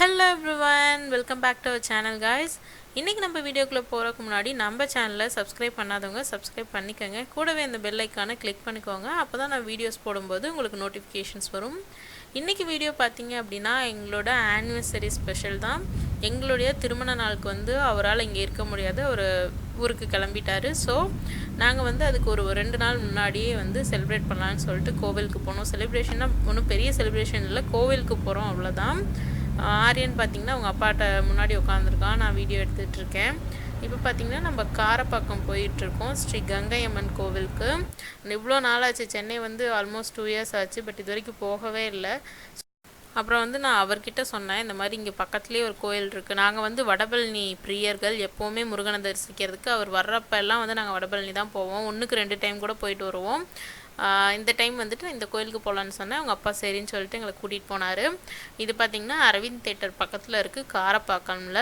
Hello everyone, welcome back to our channel guys. இன்னைக்கு நம்ம வீடியோக்குள்ள போறதுக்கு முன்னாடி நம்ம சேனலை சப்ஸ்கிரைப் பண்ணாதவங்க சப்ஸ்கிரைப் பண்ணிக்கங்க. கூடவே இந்த பெல் ஐகானை கிளிக் பண்ணிக்கோங்க. அப்பதான் நான் வீடியோஸ் போடும்போது உங்களுக்கு நோட்டிஃபிகேஷன்ஸ் வரும். இன்னைக்கு வீடியோ பார்த்தீங்க அப்படின்னா எங்களோட ஆனிவர்சரி ஸ்பெஷல் தான். எங்களுடைய திருமண நாளுக்கு வந்து அவரால் இங்கே இருக்க முடியாது, ஒரு ஊருக்கு கிளம்பிட்டாரு. ஸோ நாங்கள் வந்து அதுக்கு ஒரு 2 நாள் முன்னாடியே வந்து செலிப்ரேட் பண்ணலான்னு சொல்லிட்டு கோவிலுக்கு போனோம். செலிப்ரேஷனாக ஒன்றும் பெரிய செலிப்ரேஷன் இல்லை, கோவிலுக்கு போகிறோம் அவ்வளோதான். ஆரியன் பார்த்திங்கன்னா அவங்க அப்பாட்ட முன்னாடி உட்காந்துருக்கான், நான் வீடியோ எடுத்துகிட்ருக்கேன். இப்போ பார்த்திங்கன்னா நம்ம காரப்பாக்கம் போயிட்டுருக்கோம் ஸ்ரீ கங்கை அம்மன் கோவிலுக்கு. இவ்வளோ நாள் ஆச்சு, சென்னை வந்து ஆல்மோஸ்ட் 2 இயர்ஸ் ஆச்சு, பட் இது வரைக்கும் போகவே இல்லை. அப்புறம் வந்து நான் அவர்கிட்ட சொன்னேன், இந்த மாதிரி இங்கே பக்கத்துலேயே ஒரு கோயில் இருக்குது. நாங்கள் வந்து வடபழனி பிரியர்கள், எப்போவுமே முருகனை தரிசிக்கிறதுக்கு அவர் வர்றப்ப எல்லாம் வந்து நாங்கள் வடபழனி தான் போவோம். 1க்கு 2 டைம் கூட போயிட்டு வருவோம். இந்த டைம் வந்துட்டு இந்த கோயிலுக்கு போகலான்னு சொன்னேன். அவங்க அப்பா சரின்னு சொல்லிட்டு எங்களை கூட்டிகிட்டு போனார். இது பார்த்திங்கன்னா அரவிந்த் தேட்டர் பக்கத்தில் இருக்குது, காரப்பாக்கமில்.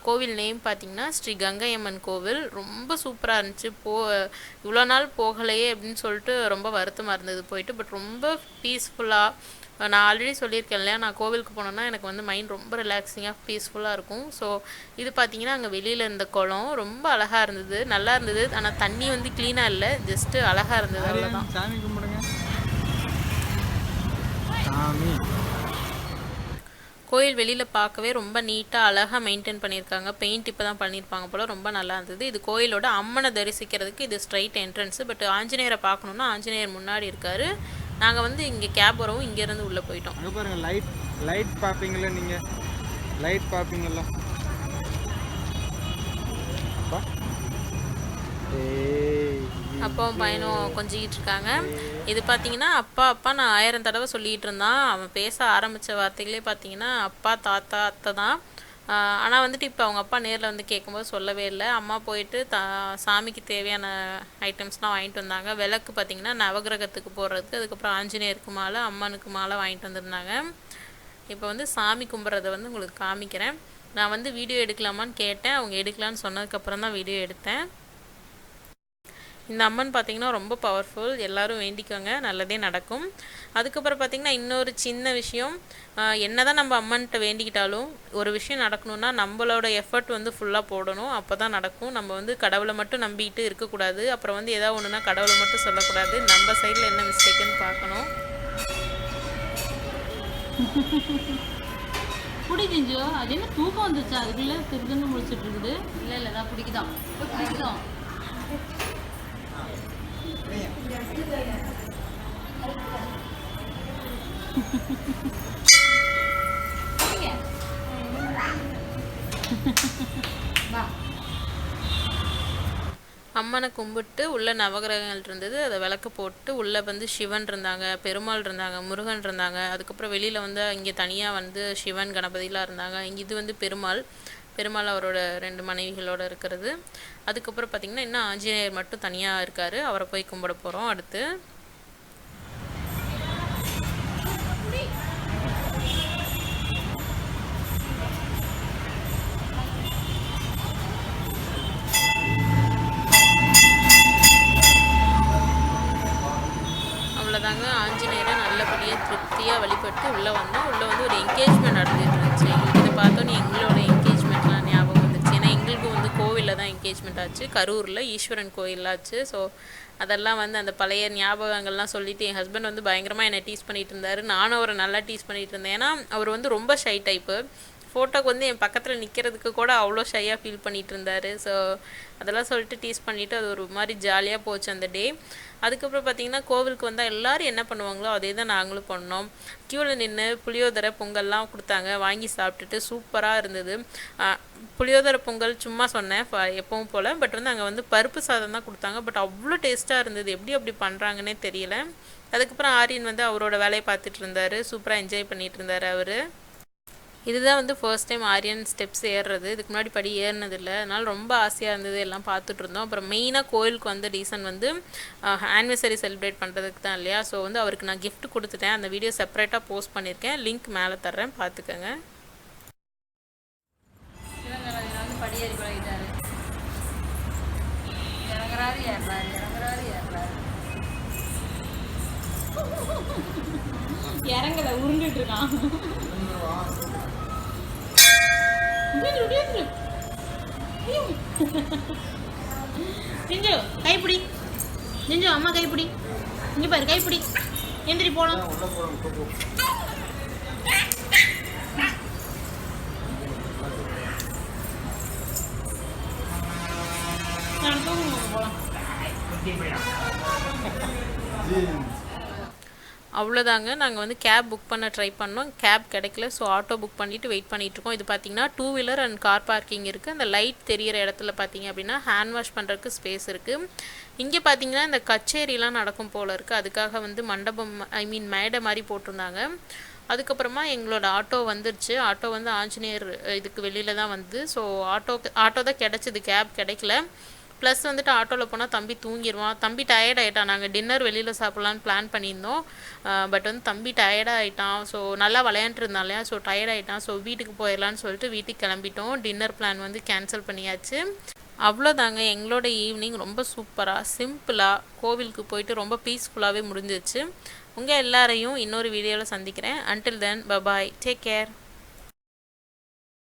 கோவில் நேம் பார்த்திங்கன்னா ஸ்ரீ கங்கை அம்மன் கோவில். ரொம்ப சூப்பராக இருந்துச்சு. இவ்வளோ நாள் போகலையே அப்படின்னு சொல்லிட்டு ரொம்ப வருத்தமாக இருந்தது போயிட்டு. பட் ரொம்ப பீஸ்ஃபுல்லாக, நான் ஆல்ரெடி சொல்லியிருக்கேன் இல்லையா, நான் கோவிலுக்கு போனேன்னா எனக்கு வந்து மைண்ட் ரொம்ப ரிலாக்ஸிங்காக பீஸ்ஃபுல்லாக இருக்கும். ஸோ இது பார்த்திங்கன்னா அங்கே வெளியில் இருந்த குளம் ரொம்ப அழகாக இருந்தது, நல்லா இருந்தது. ஆனால் தண்ணி வந்து க்ளீனாக இல்லை, ஜஸ்ட்டு அழகாக இருந்தது, அவ்வளோதான். சாமி கும்பிடுங்க. சாமி கோயில் வெளியில் பார்க்கவே ரொம்ப நீட்டாக அழகாக மெயின்டைன் பண்ணியிருக்காங்க. பெயிண்ட் இப்போ தான் பண்ணியிருப்பாங்க போல், ரொம்ப நல்லா இருந்தது. இது கோயிலோட அம்மனை தரிசிக்கிறதுக்கு இது ஸ்ட்ரைட் என்ட்ரன்ஸு. பட் ஆஞ்சநேயரை பார்க்கணுன்னா ஆஞ்சநேயர் முன்னாடி இருக்கார். நாங்கள் வந்து இங்கே கேப் வரவும் இங்கேருந்து உள்ளே போயிட்டோம். அங்கே பாருங்கள், லைட் பார்ப்பீங்களா நீங்கள்? லைட் பார்ப்பீங்களா? அப்பாவும் பையனும் கொஞ்சிக்கிட்டு இருக்காங்க. இது பார்த்தீங்கன்னா அப்பா நான் 1000 தடவை சொல்லிகிட்டு இருந்தான். அவன் பேச ஆரம்பித்த வார்த்தைகளே பார்த்தீங்கன்னா அப்பா, தாத்தா, அத்தை தான். ஆனால் வந்துட்டு இப்போ அவங்க அப்பா நேரில் வந்து கேட்கும்போது சொல்லவே இல்லை. அம்மா போயிட்டு சாமிக்கு தேவையான ஐட்டம்ஸ்லாம் வாங்கிட்டு வந்தாங்க. விளக்கு பார்த்திங்கன்னா நவகிரகத்துக்கு போடுறதுக்கு, அதுக்கப்புறம் ஆஞ்சநேயருக்கு மாலை, அம்மனுக்கு மாலை வாங்கிட்டு வந்திருந்தாங்க. இப்போ வந்து சாமி கும்பிட்றத வந்து உங்களுக்கு காமிக்கிறேன். நான் வந்து வீடியோ எடுக்கலாமான்னு கேட்டேன், அவங்க எடுக்கலான்னு சொன்னதுக்கப்புறம் தான் வீடியோ எடுத்தேன். இந்த அம்மன் பார்த்திங்கன்னா ரொம்ப பவர்ஃபுல், எல்லோரும் வேண்டிக்கோங்க, நல்லதே நடக்கும். அதுக்கப்புறம் பார்த்திங்கன்னா இன்னொரு சின்ன விஷயம், என்ன தான் நம்ம அம்மன்கிட்ட வேண்டிக்கிட்டாலும் ஒரு விஷயம் நடக்கணும்னா நம்மளோட எஃபர்ட் வந்து ஃபுல்லாக போடணும், அப்போ தான் நடக்கும். நம்ம வந்து கடவுளை மட்டும் நம்பிட்டு இருக்கக்கூடாது. அப்புறம் வந்து ஏதாவது ஒன்றுனா கடவுளை மட்டும் சொல்லக்கூடாது, நம்ம சைடில் என்ன மிஸ்டேக்குன்னு பார்க்கணும். பிடிக்குஞ்சோ அது என்ன தூக்கம் வந்துச்சு, அதுக்குள்ளே திருதுன்னு முடிச்சுட்டு இருக்குது. இல்லை தான் பிடிக்குதான். அம்மனை கும்பிட்டு உள்ள நவகிரகங்கள் இருந்தது, அதை விளக்கு போட்டு உள்ளே வந்து சிவன் இருந்தாங்க, பெருமாள் இருந்தாங்க, முருகன் இருந்தாங்க. அதுக்கப்புறம் வெளியில் வந்து இங்கே தனியாக வந்து சிவன் கணபதிலாம் இருந்தாங்க. இது வந்து பெருமாள் அவரோட 2 மனைவிகளோடு இருக்கிறது. அதுக்கப்புறம் பார்த்திங்கன்னா இன்னும் ஆஞ்சநேயர் மட்டும் தனியாக இருக்கார், அவரை போய் கும்பிட போகிறோம் அடுத்து. அவ்வளோதாங்க, ஆஞ்சநேயரை நல்லபடியாக திருப்தியாக வழிபட்டு உள்ளே வந்தோம். உள்ளே வந்து ஒரு என்கேஜ்மெண்ட் நடந்துகிட்டு இருந்துச்சு. எங்களுக்கு இதை பார்த்தோன்னே எங்களோட என்கேஜ்மெண்ட்லாம் ஞாபகம் வந்துச்சு. ஏன்னா எங்களுக்கு வந்து கோவிலில் தான் என்கேஜ்மெண்ட் ஆச்சு, கரூரில் ஈஸ்வரன் கோயிலில் ஆச்சு. ஸோ அதெல்லாம் வந்து அந்த பழைய ஞாபகங்கள்லாம் சொல்லிவிட்டு என் ஹஸ்பண்ட் வந்து பயங்கரமாக என்னை டீஸ் பண்ணிகிட்டு இருந்தார். நானும் அவரை நல்லா டீஸ் பண்ணிகிட்டு இருந்தேன். ஏன்னா அவர் வந்து ரொம்ப ஷை டைப்பு. ஃபோட்டோக்கு வந்து என் பக்கத்தில் நிற்கிறதுக்கு கூட அவ்வளோ ஷையாக ஃபீல் பண்ணிகிட்டு இருந்தார். ஸோ அதெல்லாம் சொல்லிட்டு டீஸ் பண்ணிவிட்டு அது ஒரு மாதிரி ஜாலியாக போச்சு அந்த டே. அதுக்கப்புறம் பார்த்திங்கன்னா கோவிலுக்கு வந்தால் எல்லோரும் என்ன பண்ணுவாங்களோ அதே தான் நாங்களும் பண்ணோம். க்யூவில் நின்று புளியோதரை பொங்கல்லாம் கொடுத்தாங்க, வாங்கி சாப்பிட்டுட்டு சூப்பராக இருந்தது. புளியோதரை பொங்கல் சும்மா சொன்னேன் எப்பவும் போல், பட் வந்து அங்கே வந்து பருப்பு சாதம் தான் கொடுத்தாங்க. பட் அவ்வளோ டேஸ்ட்டாக இருந்தது, எப்படி அப்படி பண்ணுறாங்கன்னே தெரியல. அதுக்கப்புறம் ஆரியன் வந்து அவரோட வேலையை பார்த்துட்டு இருந்தார், சூப்பராக என்ஜாய் பண்ணிகிட்டு இருந்தார் அவர். இதுதான் வந்து ஃபர்ஸ்ட் டைம் ஆரியன் ஸ்டெப்ஸ் ஏறுறது, இதுக்கு முன்னாடி படி ஏறினதில்லை, அதனால் ரொம்ப ஆசையாக இருந்தது, எல்லாம் பார்த்துட்டு இருந்தோம். அப்புறம் மெயினாக கோயிலுக்கு வந்த ரீசன் வந்து ஆனிவர்சரி செலிப்ரேட் பண்ணுறதுக்கு தான் இல்லையா. ஸோ வந்து அவருக்கு நான் கிஃப்ட் கொடுத்துட்டேன், அந்த வீடியோ செப்பரேட்டாக போஸ்ட் பண்ணியிருக்கேன், லிங்க் மேலே தர்றேன், பார்த்துக்கோங்க. படியேறி பழகிட்டாரு, இறங்குறாரு ஏறுறாரு, இறங்குறாரு ஏறுறாரு. இறங்கல, உருண்டுட்டு இருக்கான். நிஞ்சு கைப்பிடி, நிஞ்சு அம்மா கைப்பிடி, இங்கே பாரு கைப்பிடி, எந்திரி போகலாம். போகலாம். அவ்வளோதாங்க. நாங்கள் வந்து கேப் புக் பண்ண ட்ரை பண்ணோம், கேப் கிடைக்கல. ஸோ ஆட்டோ புக் பண்ணிவிட்டு வெயிட் பண்ணிகிட்ருக்கோம். இது பார்த்திங்கன்னா 2 வீலர் அண்ட் கார் பார்க்கிங் இருக்குது. அந்த லைட் தெரிகிற இடத்துல பார்த்திங்க அப்படின்னா ஹேண்ட் வாஷ் பண்ணுறதுக்கு ஸ்பேஸ் இருக்குது. இங்கே பார்த்திங்கன்னா இந்த கச்சேரிலாம் நடக்கும் போல் இருக்குது. அதுக்காக வந்து மண்டபம் மேடை மாதிரி போட்டிருந்தாங்க. அதுக்கப்புறமா எங்களோட ஆட்டோ வந்துருச்சு. ஆட்டோ வந்து ஆஞ்சநேயர் இதுக்கு வெளியில் தான் வந்து. ஸோ ஆட்டோ தான் கிடச்சிது, கேப் கிடைக்கல. ப்ளஸ் வந்துட்டு ஆட்டோவில் போனால் தம்பி தூங்கிடுவான். தம்பி டயர்ட் ஆகிட்டான். நாங்கள் டின்னர் வெளியில் சாப்பிட்லான்னு பிளான் பண்ணியிருந்தோம். பட் வந்து தம்பி டயர்டாக ஆகிட்டான். ஸோ நல்லா விளையாண்டுருந்தான் இல்லையா, ஸோ டயர்ட் ஆகிட்டான். ஸோ வீட்டுக்கு போயிடலான்னு சொல்லிட்டு வீட்டுக்கு கிளம்பிட்டோம். டின்னர் பிளான் வந்து கேன்சல் பண்ணியாச்சு. அவ்வளோதாங்க. எங்களோட ஈவினிங் ரொம்ப சூப்பராக சிம்பிளாக கோவிலுக்கு போயிட்டு ரொம்ப பீஸ்ஃபுல்லாகவே முடிஞ்சிச்சு. உங்கள் எல்லாரையும் இன்னொரு வீடியோவில் சந்திக்கிறேன். Until then bye bye, take care.